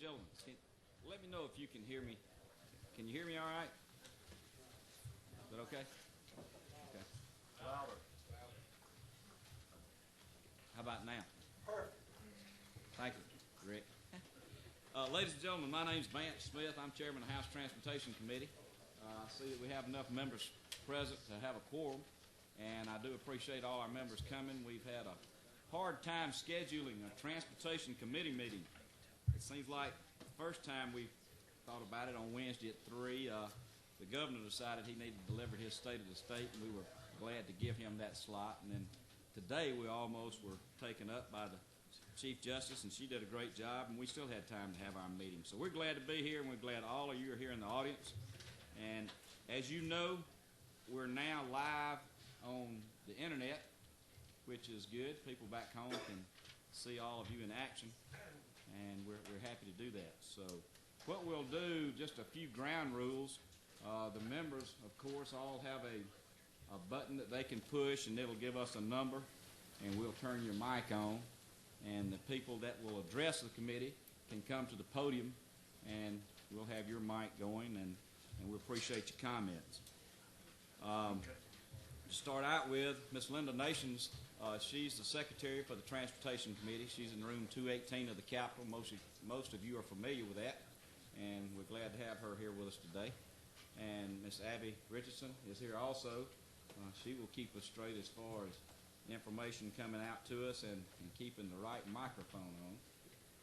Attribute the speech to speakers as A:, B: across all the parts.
A: gentlemen, let me know if you can hear me. Can you hear me all right? Is that okay? Okay.
B: Louder.
A: How about now?
B: Perfect.
A: Thank you, Rick. Ladies and gentlemen, my name's Vance Smith. I'm chairman of the House Transportation Committee. I see that we have enough members present to have a quorum, and I do appreciate all our members coming. We've had a hard time scheduling a Transportation Committee meeting. It seems like the first time we thought about it on Wednesday at 3, the governor decided he needed to deliver his State of the State, and we were glad to give him that slot. And then today we almost were taken up by the Chief Justice, and she did a great job, and we still had time to have our meeting. So we're glad to be here, and we're glad all of you are here in the audience. And as you know, we're now live on the internet, which is good. People back home can see all of you in action, and we're happy to do that. So what we'll do, just a few ground rules. The members, of course, all have a button that they can push, and it'll give us a number, and we'll turn your mic on. And the people that will address the committee can come to the podium, and we'll have your mic going, and we appreciate your comments. To start out with, Ms. Linda Nations, she's the secretary for the Transportation Committee. She's in room 218 of the Capitol. Most of you are familiar with that, and we're glad to have her here with us today. And Ms. Abby Richardson is here also. She will keep us straight as far as information coming out to us and keeping the right microphone on.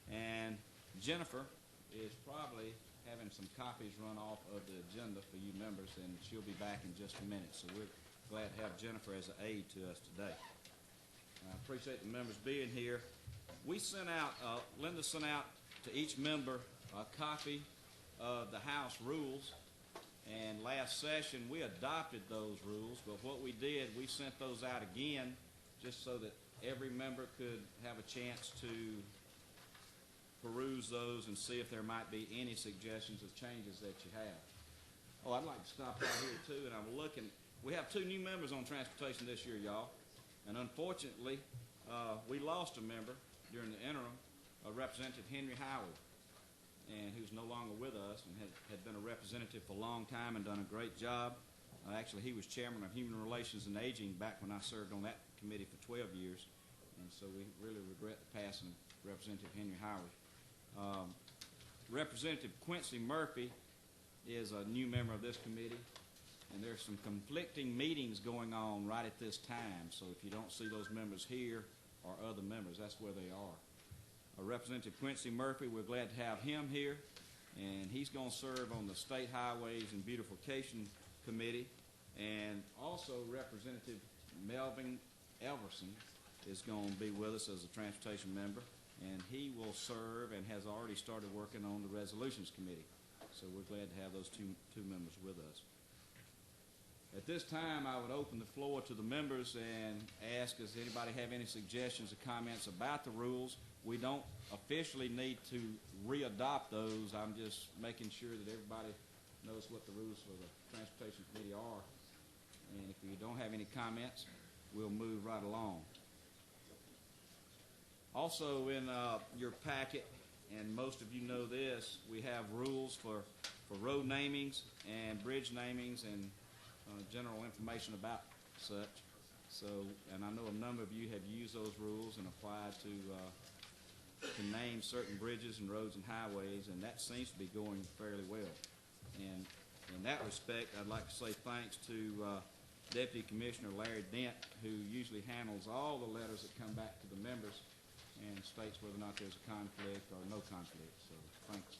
A: And Jennifer is probably having some copies run off of the agenda for you members, and she'll be back in just a minute. So we're glad to have Jennifer as an aide to us today. I appreciate the members being here. We sent out, Linda sent out to each member a copy of the House rules, and last session we adopted those rules, but what we did, we sent those out again just so that every member could have a chance to peruse those and see if there might be any suggestions of changes that you have. Oh, I'd like to stop right here too, and I'm looking. We have 2 new members on transportation this year, y'all, and unfortunately we lost a member during the interim, Representative Henry Howard, and who's no longer with us and had been a representative for a long time and done a great job. Actually, he was chairman of Human Relations and Aging back when I served on that committee for 12 years, and so we really regret the passing of Representative Henry Howard. Representative Quincy Murphy is a new member of this committee, and there's some conflicting meetings going on right at this time, so if you don't see those members here or other members, that's where they are. Representative Quincy Murphy, we're glad to have him here, and he's going to serve on the State Highways and Beautification Committee, and also Representative Melvin Elverson is going to be with us as a transportation member, and he will serve and has already started working on the Resolutions Committee. So we're glad to have those two members with us. At this time, I would open the floor to the members and ask, does anybody have any suggestions or comments about the rules? We don't officially need to re-adopt those. I'm just making sure that everybody knows what the rules for the Transportation Committee are. And if you don't have any comments, we'll move right along. Also in your packet, and most of you know this, we have rules for road namings and bridge namings and general information about such. So, and I know a number of you have used those rules and applied to name certain bridges and roads and highways, and that seems to be going fairly well. And in that respect, I'd like to say thanks to Deputy Commissioner Larry Dent, who usually handles all the letters that come back to the members and states whether or not there's a conflict or no conflict. So thanks.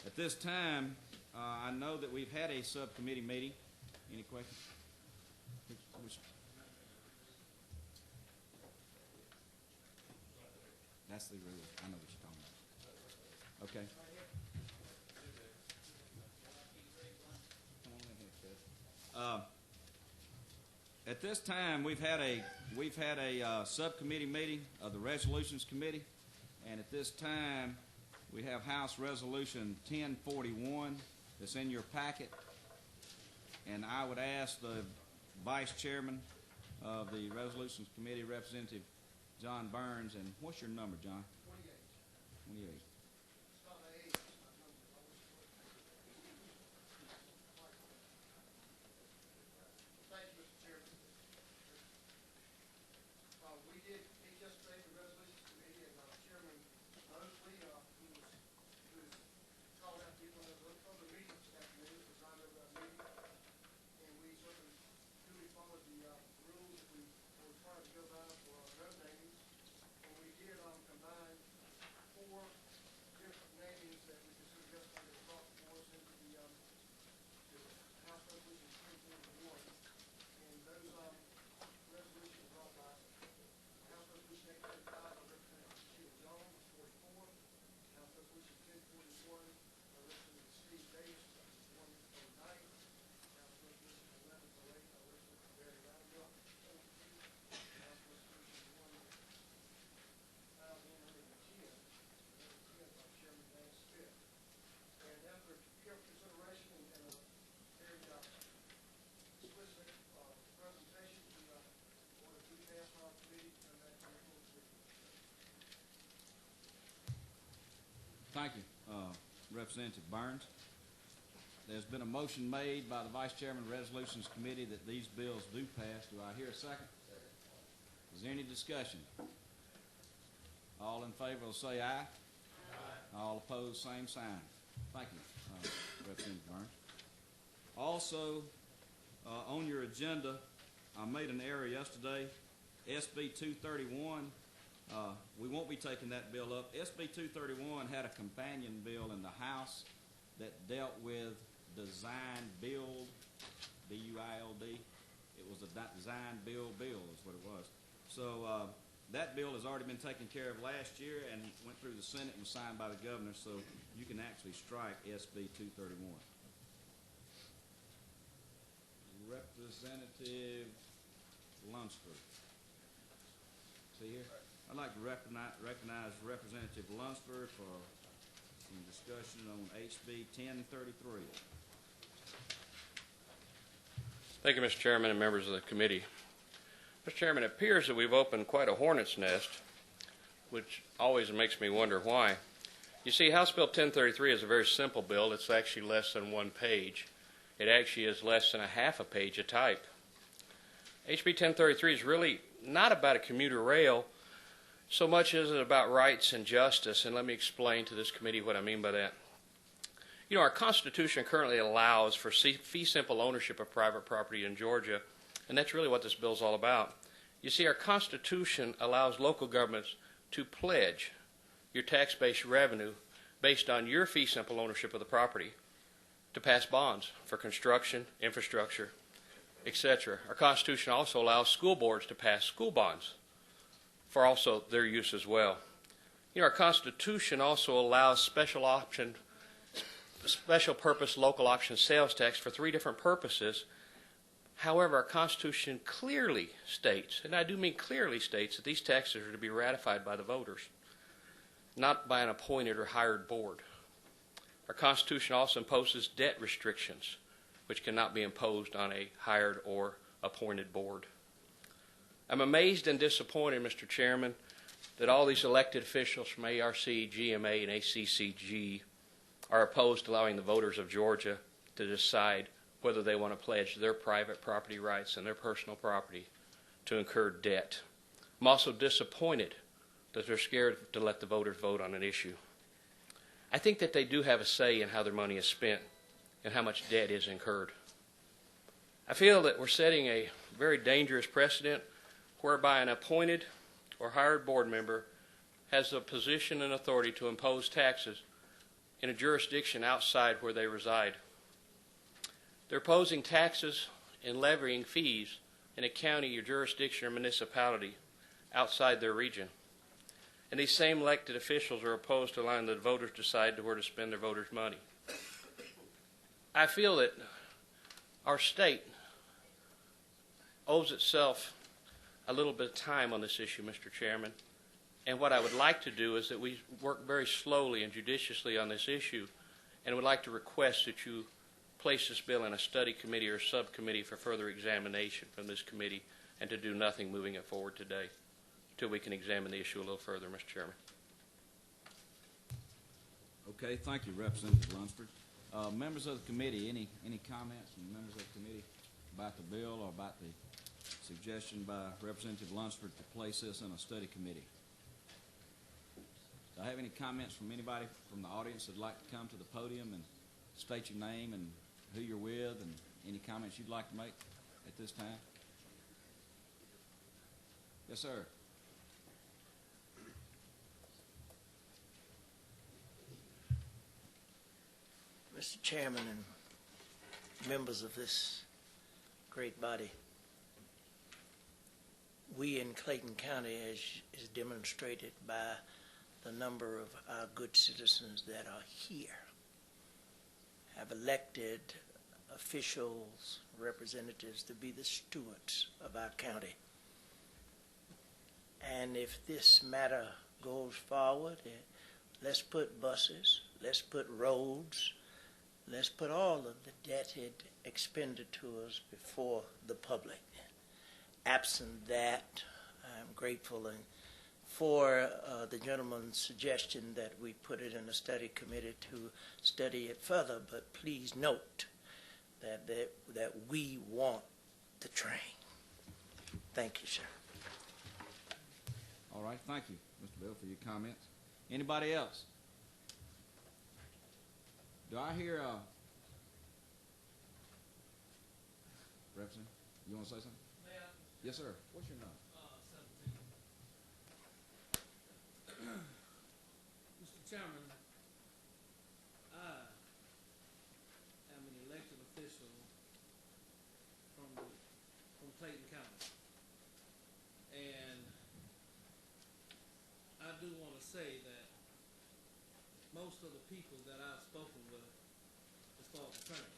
A: At this time, I know that we've had a subcommittee meeting. Any questions? That's the rule. I know what you're talking about. Okay. Come on in here, Chris. At this time, we've had a subcommittee meeting of the Resolutions Committee, and at this time, we have House Resolution 1041 that's in your packet, and I would ask the Vice Chairman of the Resolutions Committee, Representative John Burns, and what's your number, John?
B: 28.
A: 28.
B: Thank you, Mr. Chairman. We did meet yesterday, the Resolutions Committee, and Chairman Mosley, who was calling out people that looked for the meeting this afternoon, presided over that meeting. And we certainly duly followed the rules that we were required to go by for our road namings. And we did combine 4 different namings that we considered yesterday that brought for us into the House Resolution 1041. And those resolutions brought by House Resolution 835 by Representative Sheila Jones, Ward 4. House Resolution 1041 by Representative Steve Davis, District 109. House Resolution 1108 by Representative Barry Randolph, District 42. House Resolution 1110 by Chairman Dan Smith. And after careful consideration and a very explicit presentation, we ordered to pass our committee and that full committee.
A: Thank you, Representative Burns. There's been a motion made by the Vice Chairman of the Resolutions Committee that these bills do pass. Do I hear a second? Is there any discussion? All in favor will say aye. Aye. All opposed, same sign. Thank you, Representative Burns. Also, on your agenda, I made an error yesterday. SB 231, we won't be taking that bill up. SB 231 had a companion bill in the House that dealt with design build, B-U-I-L-D. It was a design build bill is what it was. So that bill has already been taken care of last year and went through the Senate and was signed by the governor, so you can actually strike SB 231. Representative Lunsford. See here? I'd like to recognize Representative Lunsford for some discussion on HB 1033.
C: Thank you, Mr. Chairman and members of the committee. Mr. Chairman, it appears that we've opened quite a hornet's nest, which always makes me wonder why. You see, House Bill 1033 is a very simple bill. It's actually less than 1 page. It actually is less than a half a page of type. HB 1033 is really not about a commuter rail so much as it about rights and justice, and let me explain to this committee what I mean by that. You know, our Constitution currently allows for fee simple ownership of private property in Georgia, and that's really what this bill is all about. You see, our Constitution allows local governments to pledge your tax-based revenue based on your fee simple ownership of the property to pass bonds for construction, infrastructure, etc. Our Constitution also allows school boards to pass school bonds for also their use as well. You know, our Constitution also allows special purpose local option sales tax for 3 different purposes. However, our Constitution clearly states, and I do mean clearly states, that these taxes are to be ratified by the voters, not by an appointed or hired board. Our Constitution also imposes debt restrictions, which cannot be imposed on a hired or appointed board. I'm amazed and disappointed, Mr. Chairman, that all these elected officials from ARC, GMA, and ACCG are opposed to allowing the voters of Georgia to decide whether they want to pledge their private property rights and their personal property to incur debt. I'm also disappointed that they're scared to let the voters vote on an issue. I think that they do have a say in how their money is spent and how much debt is incurred. I feel that we're setting a very dangerous precedent whereby an appointed or hired board member has the position and authority to impose taxes in a jurisdiction outside where they reside. They're imposing taxes and levying fees in a county or jurisdiction or municipality outside their region. And these same elected officials are opposed to allowing the voters decide where to spend their voters' money. I feel that our state owes itself a little bit of time on this issue, Mr. Chairman. And what I would like to do is that we work very slowly and judiciously on this issue, and would like to request that you place this bill in a study committee or subcommittee for further examination from this committee, and to do nothing moving it forward today until we can examine the issue a little further, Mr. Chairman.
A: Okay, thank you, Representative Lunsford. Members of the committee, any comments from members of the committee about the bill or about the suggestion by Representative Lunsford to place this in a study committee? Do I have any comments from anybody from the audience that'd like to come to the podium and state your name and who you're with and any comments you'd like to make at this time? Yes, sir.
D: Mr. Chairman and members of this great body, we in Clayton County, as is demonstrated by the number of our good citizens that are here, have elected officials, representatives to be the stewards of our county. And if this matter goes forward, let's put buses, let's put roads, let's put all of the debted expenditures before the public. Absent that, I'm grateful for the gentleman's suggestion that we put it in a study committee to study it further, but please note that we want the train. Thank you, sir.
A: All right, thank you, Mr. Bill, for your comments. Anybody else? Do I hear Representative, you want to say something?
E: May I?
A: Yes, sir. What's your name?
E: 17. Mr. Chairman, I am an elected official from Clayton County. And I do want to say that most of the people that I've spoken with as far as the train,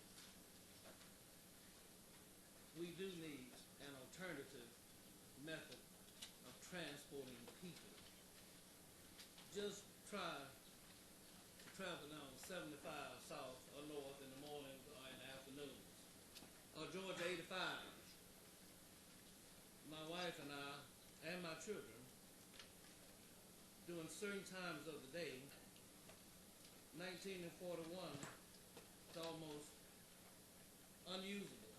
E: we do need an alternative method of transporting people. Just try to travel down 75 south or north in the mornings or in the afternoons, or Georgia 85. My wife and I and my children, during certain times of the day, 19 and 41, it's almost unusable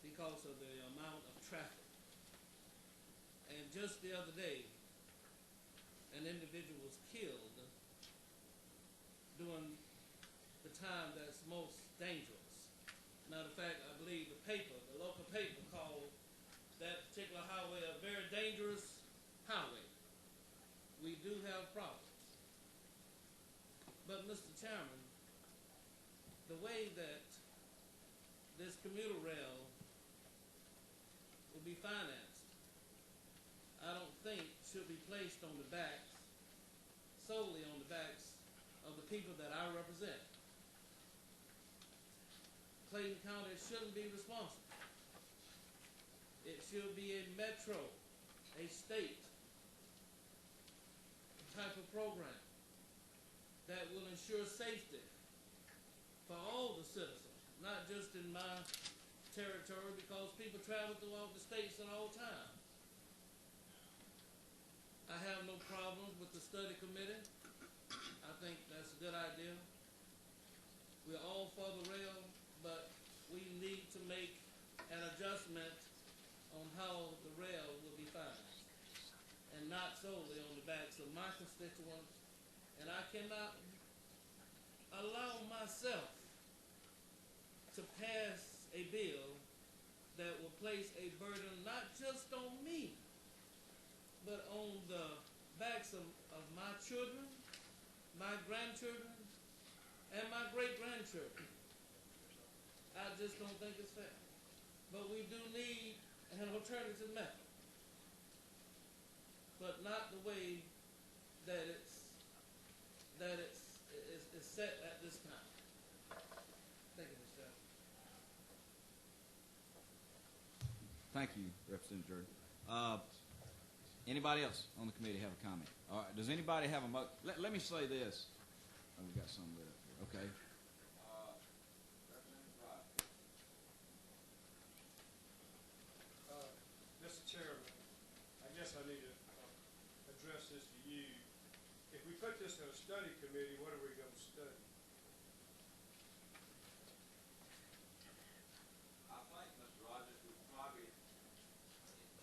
E: because of the amount of traffic. And just the other day, an individual was killed during the time that's most dangerous. Matter of fact, I believe the local paper called that particular highway a very dangerous highway. We do have problems. But Mr. Chairman, the way that this commuter rail will be financed, I don't think should be placed on the backs, solely on the backs of the people that I represent. Clayton County shouldn't be responsible. It should be a metro, a state type of program that will ensure safety for all the citizens, not just in my territory, because people travel throughout the states at all times. I have no problems with the study committee. I think that's a good idea. We're all for the rail, but we need to make an adjustment on how the rail will be financed, and not solely on the backs of my constituents. And I cannot allow myself to pass a bill that will place a burden not just on me, but on the backs of my children, my grandchildren, and my great-grandchildren. I just don't think it's fair. But we do need an alternative method, but not the way that it's set at this time. Thank you, Mr. Chairman.
A: Thank you, Representative Jordan. Anybody else on the committee have a comment? All right, does anybody have a let me say this. Oh, we got some lit up here. Okay.
F: Mr. Chairman, I guess I need to address this to you. If we
B: put this in a study committee, what are we gonna study?
A: I think, Mr. Rogers, we probably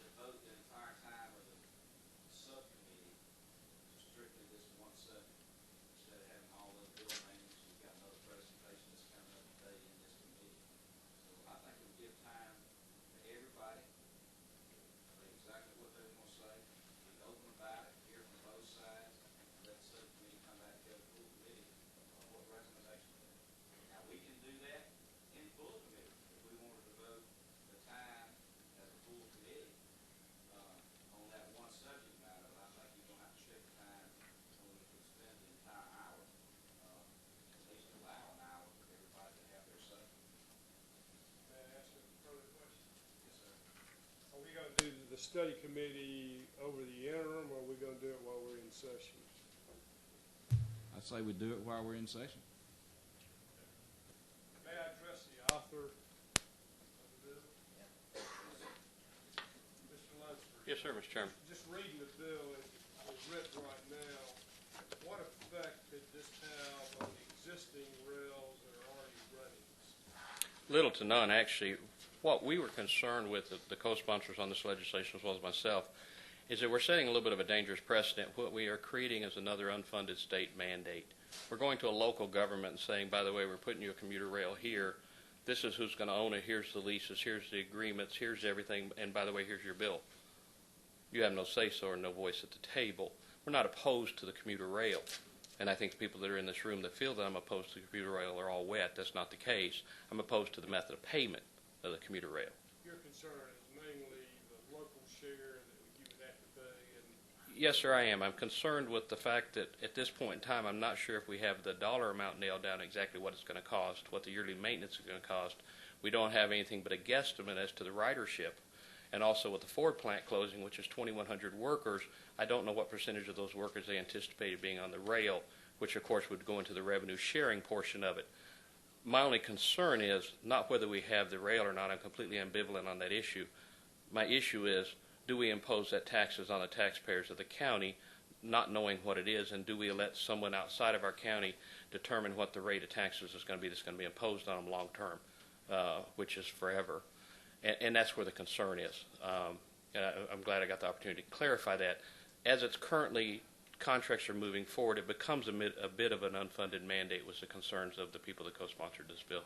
A: devote the entire time of the subcommittee to strictly this one subject, instead of having all those bill names. We've got another presentation that's coming up today in this committee. So I think it would give time to everybody, say exactly what they want to say, be open about it, hear from both sides, and let the subcommittee come back to the full committee on what recommendations they have. Now, we can do that in full committee if we want to devote the time as a full committee on that one subject matter. But I think you're going to have to shift the time when we could spend the entire hour, at least allow an hour for everybody to have their say.
B: May I ask a further question?
A: Yes, sir.
B: Are we gonna do the study committee over the interim, or are we gonna do it while we're in session?
A: I'd say we do it while we're in session.
B: May I address the author of the bill? Mr. Lunsford.
C: Yes, sir, Mr. Chairman.
B: Just reading the bill as written right now, what effect could this have on the existing rails that are already running?
C: Little to none, actually. What we were concerned with, the co-sponsors on this legislation as well as myself, is that we're setting a little bit of a dangerous precedent. What we are creating is another unfunded state mandate. We're going to a local government and saying, by the way, we're putting you a commuter rail here. This is who's going to own it. Here's the leases. Here's the agreements. Here's everything. And by the way, here's your bill. You have no say-so or no voice at the table. We're not opposed to the commuter rail. And I think the people that are in this room that feel that I'm opposed to the commuter rail are all wet. That's not the case. I'm opposed to the method of payment of the commuter rail.
B: Your concern is mainly the local share that you would have to pay, and
C: Yes, sir, I am. I'm concerned with the fact that at this point in time, I'm not sure if we have the dollar amount nailed down exactly what it's going to cost, what the yearly maintenance is going to cost. We don't have anything but a guesstimate as to the ridership. And also with the Ford plant closing, which is 2,100 workers, I don't know what percentage of those workers they anticipated being on the rail, which of course would go into the revenue sharing portion of it. My only concern is not whether we have the rail or not. I'm completely ambivalent on that issue. My issue is, do we impose that taxes on the taxpayers of the county, not knowing what it is, and do we let someone outside of our county determine what the rate of taxes is going to be that's going to be imposed on them long term, which is forever? And that's where the concern is. And I'm glad I got the opportunity to clarify that. As it's currently, contracts are moving forward, it becomes a bit of an unfunded mandate with the concerns of the people that co-sponsored this bill.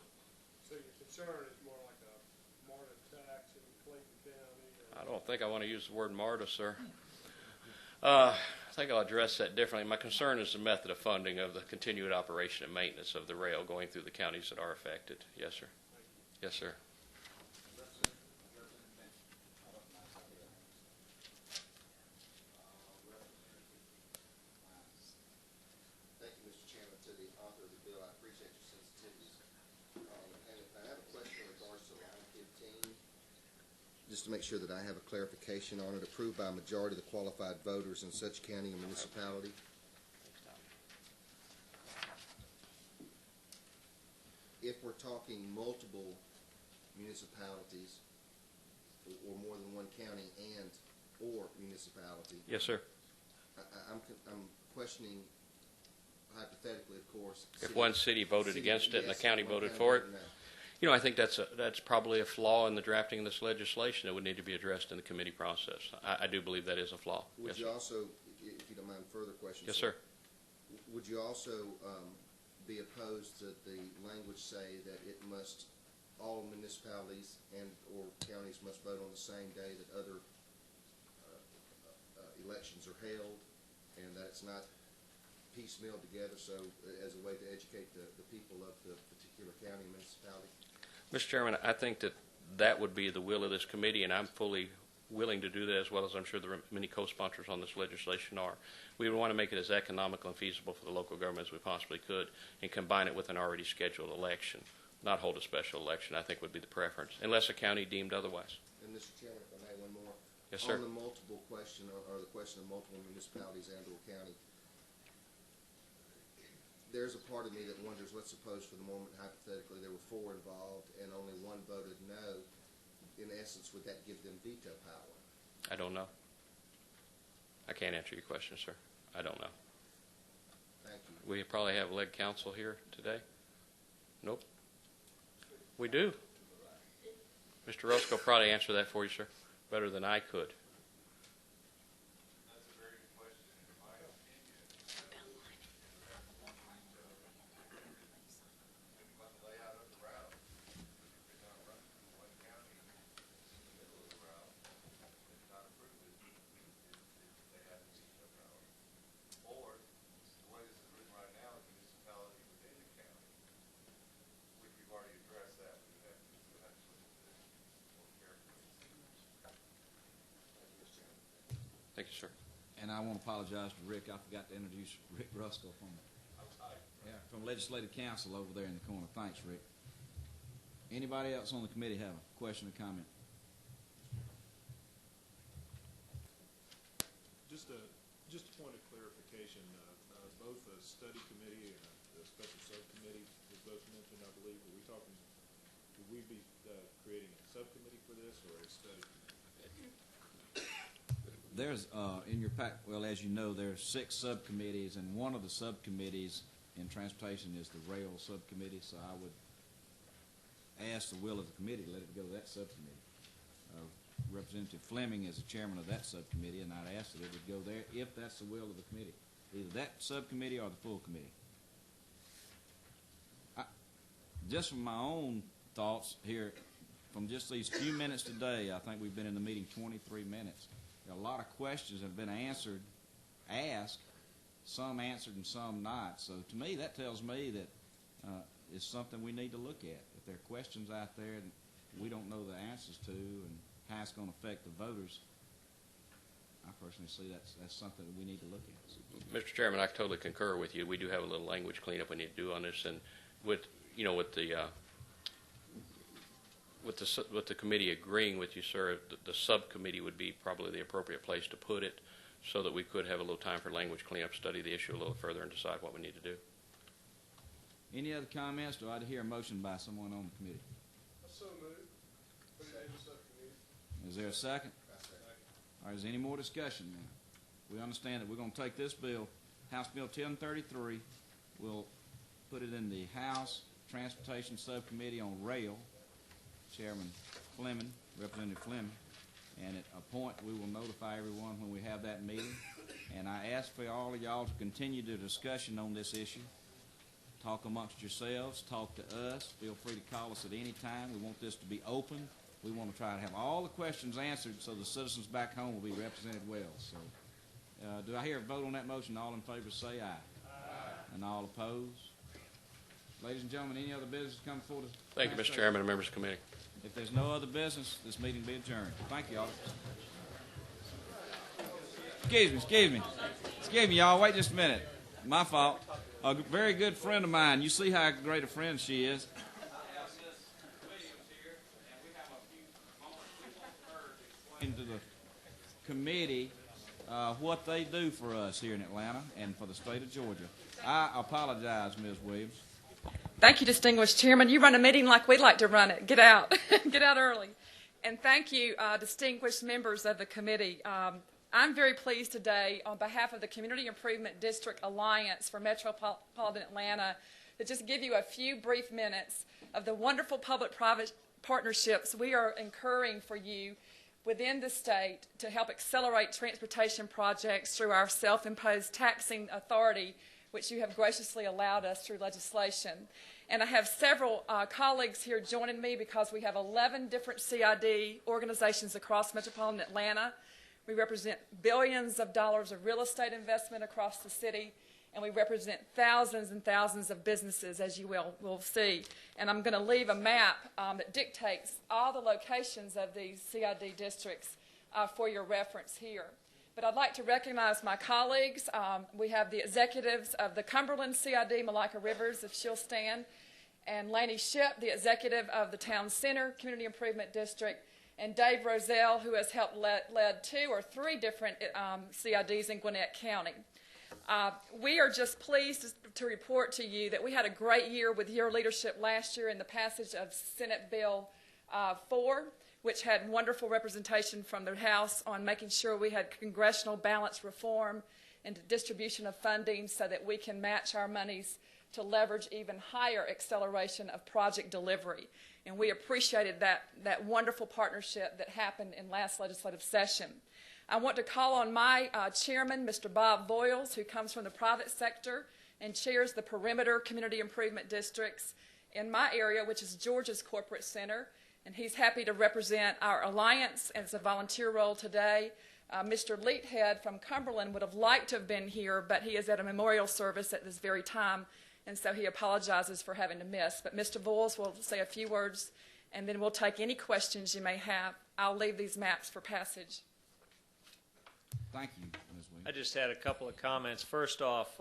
B: so your concern is more like a MARTA tax in Clayton County?
C: I don't think I want to use the word MARTA, sir. I think I'll address that differently. My concern is the method of funding of the continued operation and maintenance of the rail going through the counties that are affected. Yes, sir. Yes, sir.
F: Thank you, Mr. Chairman. To the author of the bill, I appreciate your sensitivities. And I have a question in regards to line 15. Just to make sure that I have a clarification on it. Approved by a majority of the qualified voters in such county or municipality. If we're talking multiple municipalities or more than one county and or municipality,
C: Yes, sir.
F: I'm questioning, hypothetically, of course.
C: If one city voted against it and the
F: yes,
C: county
F: one
C: voted
F: county
C: for it,
F: voted no.
C: you know, I think that's probably a flaw in the drafting of this legislation that would need to be addressed in the committee process. I do believe that is a flaw.
F: Would
C: Yes,
F: you
C: sir.
F: also, if you don't mind further questions?
C: Yes, sir.
F: Would you also be opposed to the language say that it must, all municipalities and or counties must vote on the same day that other elections are held, and that it's not piecemeal together, so as a way to educate the people of the particular county and municipality?
C: Mr. Chairman, I think that would be the will of this committee, and I'm fully willing to do that, as well as I'm sure the many co-sponsors on this legislation are. We would want to make it as economical and feasible for the local government as we possibly could, and combine it with an already scheduled election. Not hold a special election, I think, would be the preference, unless a county deemed otherwise.
F: And Mr. Chairman, if I may, one more.
C: Yes, sir.
F: On the multiple question, or the question of multiple municipalities and or county, there's a part of me that wonders, let's suppose for the moment, hypothetically, there were 4 involved and only 1 voted no. In essence, would that give them veto power?
C: I don't know. I can't answer your question, sir. I don't know.
F: Thank you.
C: We probably have lead counsel here today. Nope. We do. Mr. Roscoe probably answer that for you, sir, better than I could.
G: That's a very good question. In my opinion, about the layout of the route, if they're not running through one county in the middle of the route, it's not approved, they have to be shut down. Or, the way this is written right now, the municipality within the county, which we've already addressed that, we would have to look at this more carefully.
F: Thank you, Mr. Chairman.
C: Thank you, sir.
A: And I want to apologize to Rick. I forgot to introduce Rick Ruskell from Legislative Council over there in the corner. Thanks, Rick. Anybody else on the committee have a question or comment?
H: Just a point of clarification, both a study committee and a special subcommittee was both mentioned, I believe. Are we talking, would we be creating a subcommittee for this or a study committee?
A: There's, in your pack, well, as you know, there's 6 subcommittees, and one of the subcommittees in transportation is the rail subcommittee, so I would ask the will of the committee to let it go to that subcommittee. Representative Fleming is the chairman of that subcommittee, and I'd ask that it would go there if that's the will of the committee, either that subcommittee or the full committee. Just from my own thoughts here, from just these few minutes today, I think we've been in the meeting 23 minutes. A lot of questions have been asked, some answered and some not. So to me, that tells me that it's something we need to look at. If there are questions out there that we don't know the answers to and how it's going to affect the voters, I personally see that's something that we need to look at.
C: Mr. Chairman, I totally concur with you. We do have a little language cleanup we need to do on this, and with the committee agreeing with you, sir, the subcommittee would be probably the appropriate place to put it, so that we could have a little time for language cleanup, study the issue a little further, and decide what we need to do.
A: Any other comments? Do I hear a motion by someone on the committee?
B: So moved. Put it in the subcommittee.
A: Is there a second? All right, is there any more discussion now? We understand that we're going to take this bill, House Bill 1033, we'll put it in the House Transportation Subcommittee on Rail, Chairman Fleming, Representative Fleming, and at a point we will notify everyone when we have that meeting. And I ask for all of y'all to continue the discussion on this issue. Talk amongst yourselves, talk to us. Feel free to call us at any time. We want this to be open. We want to try to have all the questions answered so the citizens back home will be represented well. So, do I hear a vote on that motion? All in favor say aye. Aye. And all opposed? Ladies and gentlemen, any other business come before the...
C: Thank you, Mr. Chairman and members of the committee.
A: If there's no other business, this meeting be adjourned. Thank you all. Excuse me, y'all. Wait just a minute. My fault. A very good friend of mine. You see how great a friend she is. Into the committee what they do for us here in Atlanta and for the state of Georgia. I apologize, Ms. Williams.
I: Thank you, distinguished chairman. You run a meeting like we'd like to run it. Get out. Get out early. And thank you, distinguished members of the committee. I'm very pleased today on behalf of the Community Improvement District Alliance for Metropolitan Atlanta to just give you a few brief minutes of the wonderful public-private partnerships we are incurring for you within the state to help accelerate transportation projects through our self-imposed taxing authority, which you have graciously allowed us through legislation. And I have several colleagues here joining me because we have 11 different CID organizations across metropolitan Atlanta. We represent billions of dollars of real estate investment across the city, and we represent thousands and thousands of businesses, as you will see. And I'm going to leave a map that dictates all the locations of these CID districts for your reference here. But I'd like to recognize my colleagues. We have the executives of the Cumberland CID, Malika Rivers, if she'll stand, and Laney Ship, the executive of the Town Center Community Improvement District, and Dave Roselle, who has helped led 2 or 3 different CIDs in Gwinnett County. We are just pleased to report to you that we had a great year with your leadership last year in the passage of Senate Bill 4, which had wonderful representation from the House on making sure we had congressional balance reform and distribution of funding so that we can match our monies to leverage even higher acceleration of project delivery. And we appreciated that wonderful partnership that happened in last legislative session. I want to call on my chairman, Mr. Bob Voiles, who comes from the private sector and chairs the Perimeter Community Improvement Districts in my area, which is Georgia's corporate center. And he's happy to represent our alliance as a volunteer role today. Mr. Leathead from Cumberland would have liked to have been here, but he is at a memorial service at this very time, and so he apologizes for having to miss. But Mr. Voiles will say a few words, and then we'll take any questions you may have. I'll leave these maps for passage.
A: Thank you, Ms. Williams.
J: I just had a couple of comments. First off,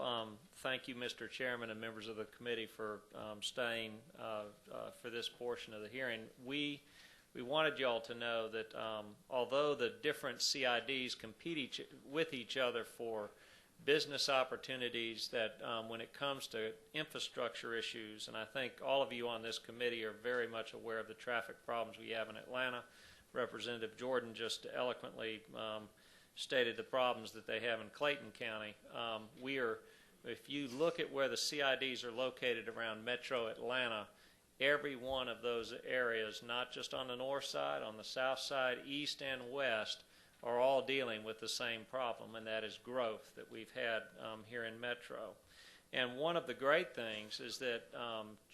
J: thank you, Mr. Chairman and members of the committee, for staying for this portion of the hearing. We wanted you all to know that although the different CIDs compete with each other for business opportunities, that when it comes to infrastructure issues, and I think all of you on this committee are very much aware of the traffic problems we have in Atlanta. Representative Jordan just eloquently stated the problems that they have in Clayton County. If you look at where the CIDs are located around Metro Atlanta, every one of those areas, not just on the north side, on the south side, east and west, are all dealing with the same problem, and that is growth that we've had here in Metro. And one of the great things is that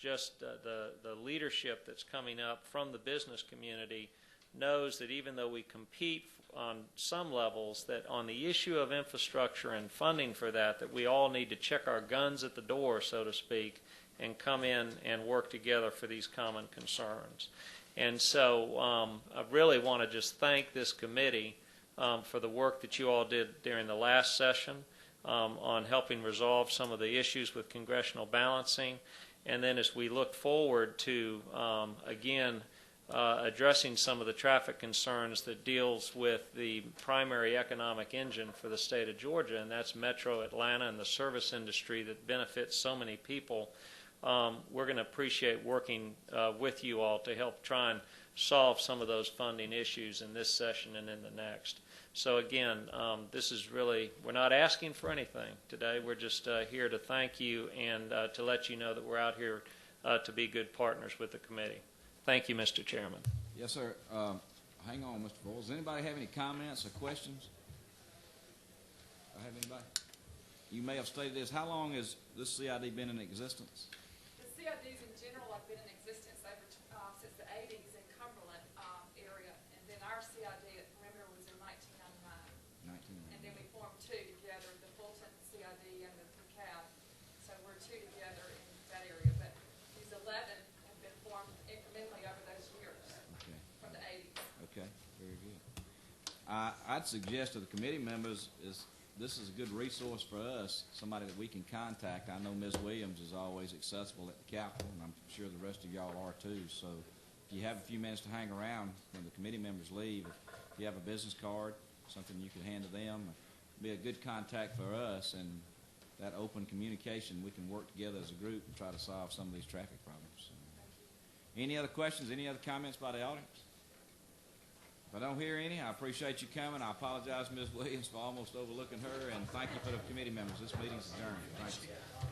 J: the leadership that's coming up from the business community knows that even though we compete on some levels, that on the issue of infrastructure and funding for that we all need to check our guns at the door, so to speak, and come in and work together for these common concerns. And so I really want to just thank this committee for the work that you all did during the last session on helping resolve some of the issues with congressional balancing. And then as we look forward to, again, addressing some of the traffic concerns that deals with the primary economic engine for the state of Georgia, and that's Metro Atlanta and the service industry that benefits so many people, we're going to appreciate working with you all to help try and solve some of those funding issues in this session and in the next. So again, this is really, we're not asking for anything today. We're just here to thank you and to let you know that we're out here to be good partners with the committee. Thank you, Mr. Chairman.
A: Yes, sir. Hang on, Mr. Voiles. Does anybody have any comments or questions? I have anybody? You may have stated this. How long has this CID been in existence?
I: The CIDs in general have been in existence since the 80s in Cumberland area, and then our CID at Perimeter was in 1999. And then we formed two together, the Fulton CID and the PCAB. So we're two together in that area. But these 11 have been formed incrementally over those years from the 80s.
A: Okay, very good. I'd suggest to the committee members this is a good resource for us, somebody that we can contact. I know Ms. Williams is always accessible at the Capitol, and I'm sure the rest of y'all are too. So if you have a few minutes to hang around when the committee members leave, if you have a business card, something you could hand to them, be a good contact for us, and that open communication, we can work together as a group and try to solve some of these traffic problems. So, any other questions, any other comments by the audience? If I don't hear any, I appreciate you coming. I apologize, Ms. Williams, for almost overlooking her, and thank you for the committee members. This meeting is adjourned. Thank you.